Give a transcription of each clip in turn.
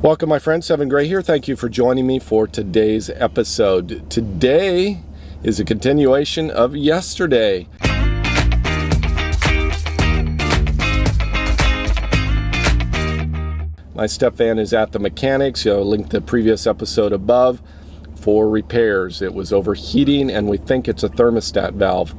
Welcome, my friend. Seven Gray here. Thank you for joining me for today's episode. Today is a continuation of yesterday. My step van is at the mechanics. You'll link the previous episode above for repairs. It was overheating and we think it's a thermostat valve.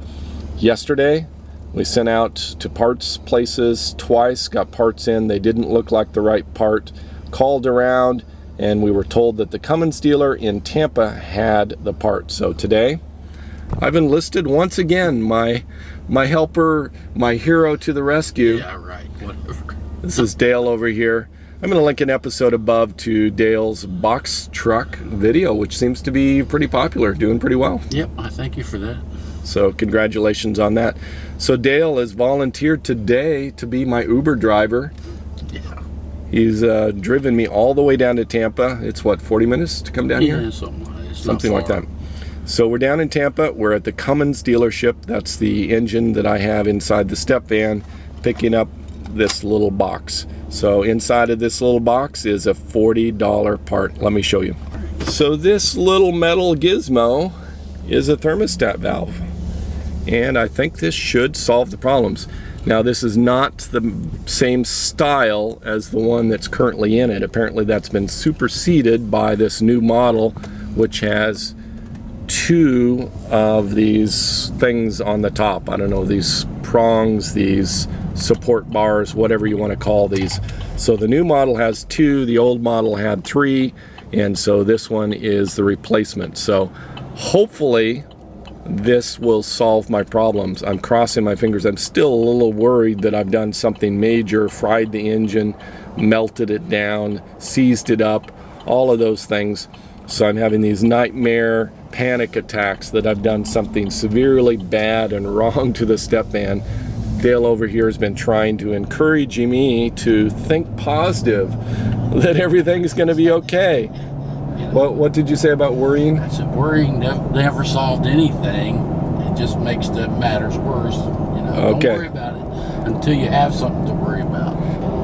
Yesterday, we sent out to parts places twice, got parts in. They didn't look like the right part. Called around and we were told that the Cummins dealer in Tampa had the part. So today I've enlisted once again my helper, my hero to the rescue. Yeah, right. Whatever. This is Dale over here. I'm going to link an episode above to Dale's box truck video, which seems to be pretty popular, doing pretty well. Yep, I thank you for that. So congratulations on that. So Dale has volunteered today to be my Uber driver. Yeah. He's driven me all the way down to Tampa. It's what, 40 minutes to come down here? Yeah, something Like that. So we're down in Tampa. We're at the Cummins dealership. That's the engine that I have inside the step van, picking up this little box. So inside of this little box is a $40 part. Let me show you. So this little metal gizmo is a thermostat valve. And I think this should solve the problems. Now this is not the same style as the one that's currently in it. Apparently that's been superseded by this new model, which has two of these things on the top. I don't know, these prongs, these support bars, whatever you want to call these. So the new model has two, the old model had three, and so this one is the replacement. So hopefully this will solve my problems. I'm crossing my fingers. I'm still a little worried that I've done something major, fried the engine, melted it down, seized it up, all of those things. So I'm having these nightmare panic attacks that I've done something severely bad and wrong to the step van. Dale over here has been trying to encourage me to think positive, that everything's going to be okay. What did you say about worrying? I said worrying never solved anything. It just makes the matters worse. Okay. Don't worry about it until you have something to worry about.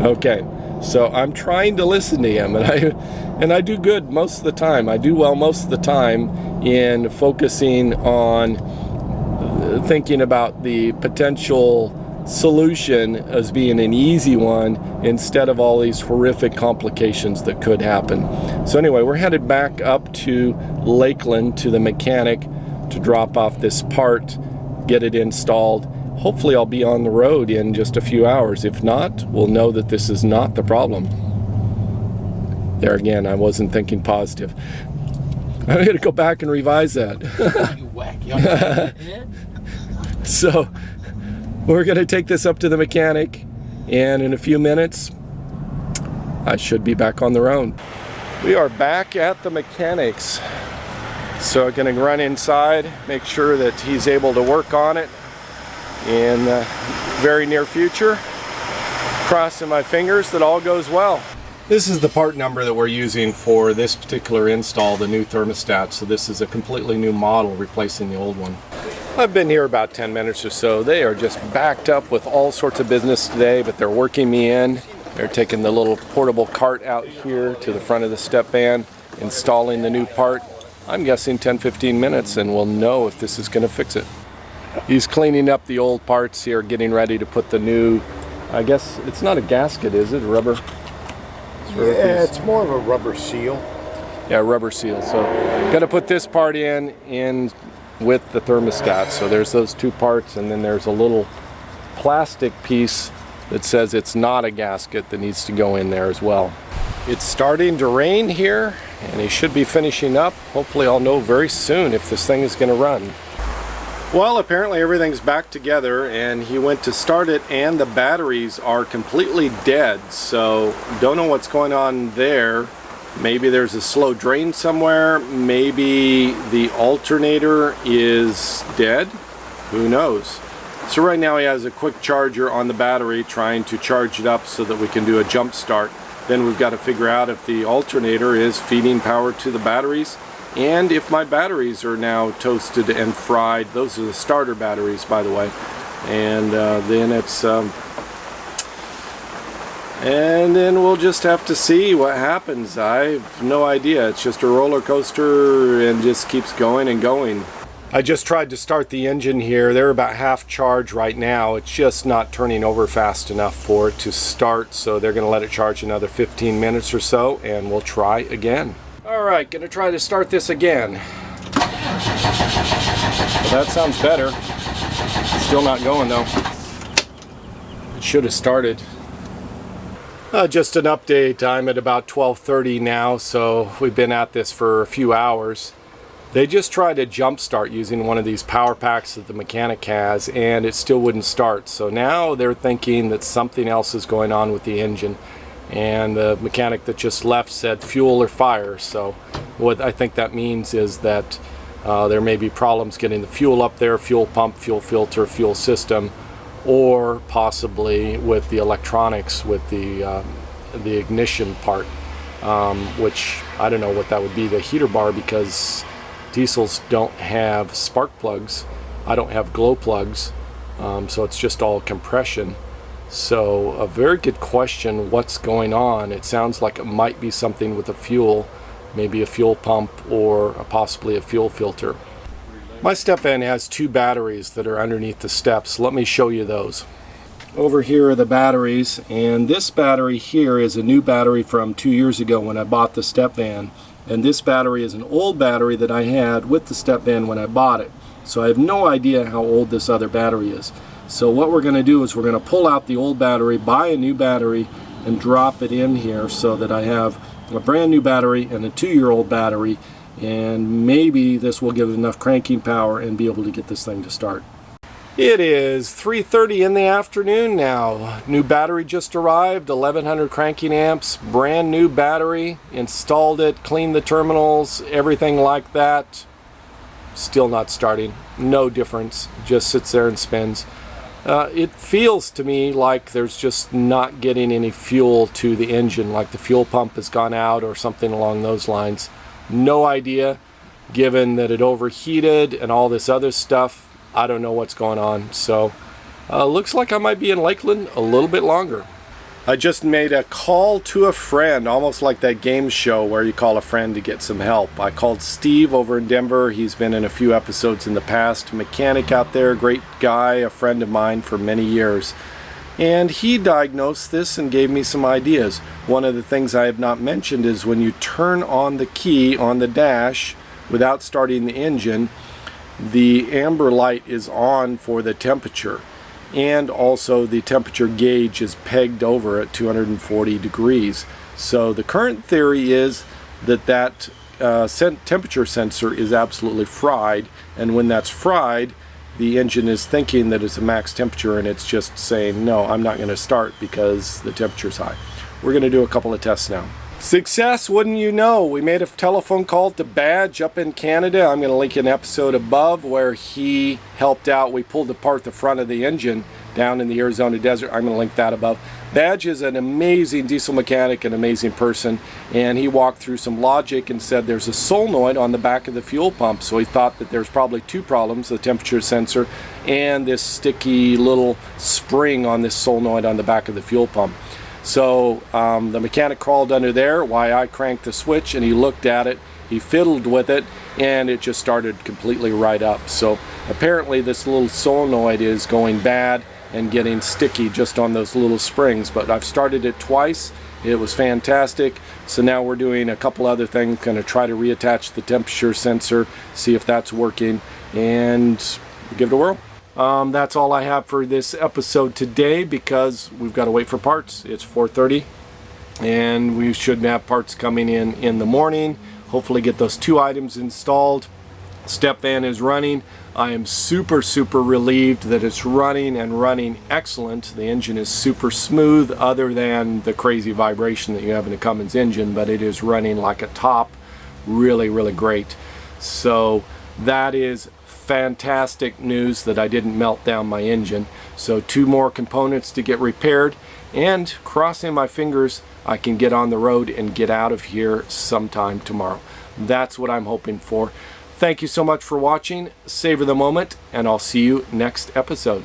Okay, so I'm trying to listen to him, and I do good most of the time. I do well most of the time in focusing on thinking about the potential solution as being an easy one instead of all these horrific complications that could happen. So anyway, we're headed back up to Lakeland to the mechanic to drop off this part, get it installed. Hopefully I'll be on the road in just a few hours. If not, we'll know that this is not the problem. There again, I wasn't thinking positive. I'm going to go back and revise that. You wacky on your head. So we're going to take this up to the mechanic, and in a few minutes I should be back on the road. We are back at the mechanics, so I'm going to run inside, make sure that he's able to work on it in the very near future. Crossing my fingers that all goes well. This is the part number that we're using for this particular install, the new thermostat. So this is a completely new model replacing the old one. I've been here about 10 minutes or so. They are just backed up with all sorts of business today, but they're working me in. They're taking the little portable cart out here to the front of the step van, installing the new part. I'm guessing 10-15 minutes, and we'll know if this is going to fix it. He's cleaning up the old parts here, getting ready to put the new, I guess it's not a gasket, is it? Rubber? Yeah, it's more of a rubber seal. Yeah, rubber seal. So got to put this part in with the thermostat. So there's those two parts, and then there's a little plastic piece that says it's not a gasket that needs to go in there as well. It's starting to rain here, and he should be finishing up. Hopefully I'll know very soon if this thing is going to run. Well, apparently everything's back together, and he went to start it and the batteries are completely dead. So don't know what's going on there. Maybe there's a slow drain somewhere. Maybe the alternator is dead. Who knows? So right now he has a quick charger on the battery trying to charge it up so that we can do a jump start. Then we've got to figure out if the alternator is feeding power to the batteries and if my batteries are now toasted and fried. Those are the starter batteries, by the way. And then it's And then we'll just have to see what happens. I have no idea. It's just a roller coaster and just keeps going and going. I just tried to start the engine here. They're about half charge right now. It's just not turning over fast enough for it to start, so they're going to let it charge another 15 minutes or so, and we'll try again. All right, going to try to start this again. Well, that sounds better. Still not going though. It should have started. Just an update. I'm at about 12:30 now, so we've been at this for a few hours. They just tried to jump start using one of these power packs that the mechanic has, and it still wouldn't start. So now they're thinking that something else is going on with the engine, and the mechanic that just left said fuel or fire. So what I think that means is that there may be problems getting the fuel up there, fuel pump, fuel filter, fuel system, or possibly with the electronics, with the ignition part, which I don't know what that would be, the heater bar, because diesels don't have spark plugs. I don't have glow plugs, so it's just all compression. So a very good question, what's going on? It sounds like it might be something with the fuel, maybe a fuel pump or possibly a fuel filter. My step van has two batteries that are underneath the steps. Let me show you those. Over here are the batteries, and this battery here is a new battery from 2 years ago when I bought the step van. And this battery is an old battery that I had with the step van when I bought it. So I have no idea how old this other battery is. So what we're going to do is we're going to pull out the old battery, buy a new battery, and drop it in here so that I have a brand new battery and a 2-year-old battery, and maybe this will give it enough cranking power and be able to get this thing to start. It is 3:30 in the afternoon now. New battery just arrived, 1100 cranking amps, brand new battery, installed it, cleaned the terminals, everything like that. Still not starting, no difference, just sits there and spins. It feels to me like there's just not getting any fuel to the engine, like the fuel pump has gone out or something along those lines. No idea, given that it overheated and all this other stuff. I don't know what's going on. So looks like I might be in Lakeland a little bit longer. I just made a call to a friend, almost like that game show where you call a friend to get some help. I called Steve over in Denver. He's been in a few episodes in the past. Mechanic out there, great guy, a friend of mine for many years. And he diagnosed this and gave me some ideas. One of the things I have not mentioned is when you turn on the key on the dash without starting the engine, the amber light is on for the temperature, and also the temperature gauge is pegged over at 240 degrees. So the current theory is that temperature sensor is absolutely fried, and when that's fried, the engine is thinking that it's a max temperature, and it's just saying, no, I'm not going to start because the temperature's high. We're going to do a couple of tests now. Success, wouldn't you know? We made a telephone call to Badge up in Canada. I'm going to link an episode above where he helped out. We pulled apart the front of the engine down in the Arizona desert. I'm going to link that above. Badge is an amazing diesel mechanic, an amazing person, and he walked through some logic and said there's a solenoid on the back of the fuel pump. So he thought that there's probably two problems, the temperature sensor and this sticky little spring on this solenoid on the back of the fuel pump. So the mechanic crawled under there while I cranked the switch, and he looked at it, he fiddled with it, and it just started completely right up. So apparently this little solenoid is going bad and getting sticky just on those little springs. But I've started it twice, it was fantastic. So now we're doing a couple other things, going to try to reattach the temperature sensor, see if that's working, and give it a whirl. That's all I have for this episode today, because we've got to wait for parts. It's 4:30 and we should have parts coming in the morning. Hopefully get those two items installed. Step van is running. I am super relieved that it's running and running excellent. The engine is super smooth, other than the crazy vibration that you have in a Cummins engine, but it is running like a top. Really great. So that is fantastic news that I didn't melt down my engine. So 2 more components to get repaired, and crossing my fingers I can get on the road and get out of here sometime tomorrow. That's what I'm hoping for. Thank you so much for watching. Savor the moment, and I'll see you next episode.